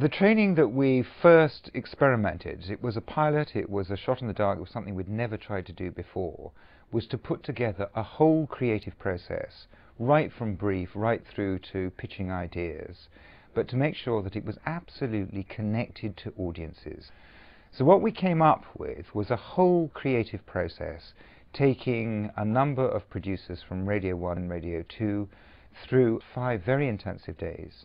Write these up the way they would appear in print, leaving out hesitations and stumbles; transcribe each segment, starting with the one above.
The training that we first experimented, it was a pilot, it was a shot in the dark, it was something we'd never tried to do before, was to put together a whole creative process, right from brief, right through to pitching ideas, but to make sure that it was absolutely connected to audiences. So what we came up with was a whole creative process, taking a number of producers from Radio 1 and Radio 2 through 5 very intensive days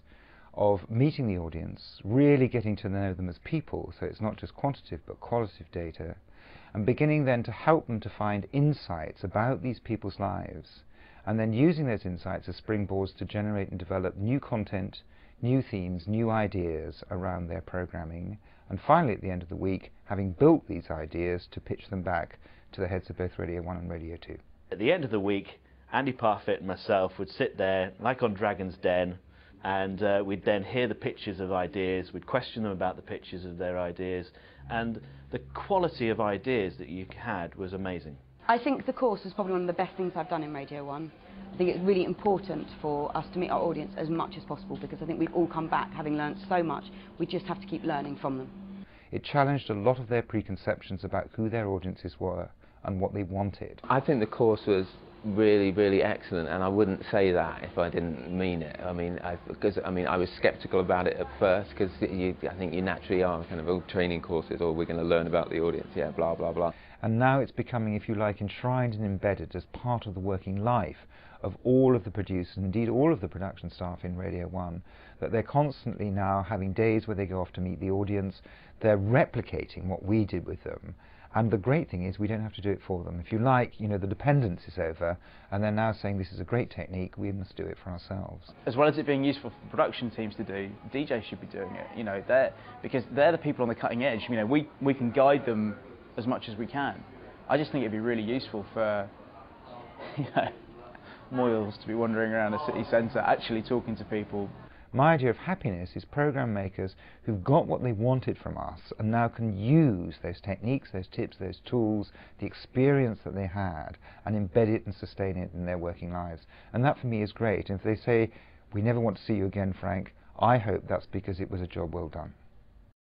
of meeting the audience, really getting to know them as people, so it's not just quantitative but qualitative data, and beginning then to help them to find insights about these people's lives, and then using those insights as springboards to generate and develop new content, new themes, new ideas around their programming, and finally at the end of the week, having built these ideas, to pitch them back to the heads of both Radio 1 and Radio 2. At the end of the week, Andy Parfit and myself would sit there, like on Dragon's Den, and we'd then hear the pitches of ideas, we'd question them about the pitches of their ideas, and the quality of ideas that you had was amazing. I think the course was probably one of the best things I've done in Radio 1. I think it's really important for us to meet our audience as much as possible, because I think we've all come back having learned so much, we just have to keep learning from them. It challenged a lot of their preconceptions about who their audiences were and what they wanted. I think the course was really, really excellent, and I wouldn't say that if I didn't mean it. I mean, I was sceptical about it at first, because I think you naturally are kind of old training courses, or we're going to learn about the audience, yeah, blah, blah, blah. And now it's becoming, if you like, enshrined and embedded as part of the working life of all of the producers, indeed all of the production staff in Radio 1, that they're constantly now having days where they go off to meet the audience. They're replicating what we did with them. And the great thing is we don't have to do it for them. If you like, you know, the dependence is over, and they're now saying this is a great technique, we must do it for ourselves. As well as it being useful for production teams to do, DJs should be doing it, you know, because they're the people on the cutting edge. You know, we can guide them as much as we can. I just think it'd be really useful for, you know, Moyles to be wandering around a city centre actually talking to people. My idea of happiness is program makers who've got what they wanted from us and now can use those techniques, those tips, those tools, the experience that they had, and embed it and sustain it in their working lives. And that for me is great. And if they say, "We never want to see you again, Frank," I hope that's because it was a job well done.